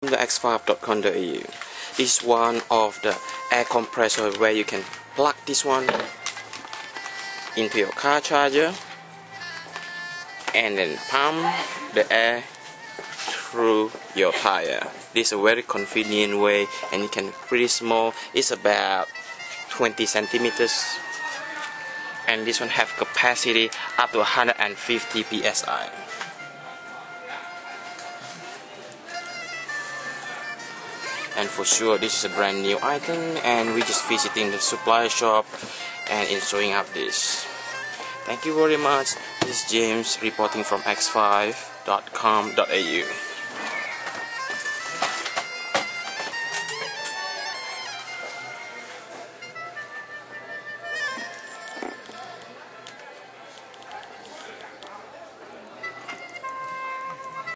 The x5.com.au. This is one of the air compressor where you can plug this one into your car charger and then pump the air through your tire. This is a very convenient way, and it can pretty small. It's about 20 centimeters, and this one have capacity up to 150 psi. And for sure this is a brand new item, and we just visiting the supply shop and installing up this. Thank you very much. This is James reporting from x5.com.au.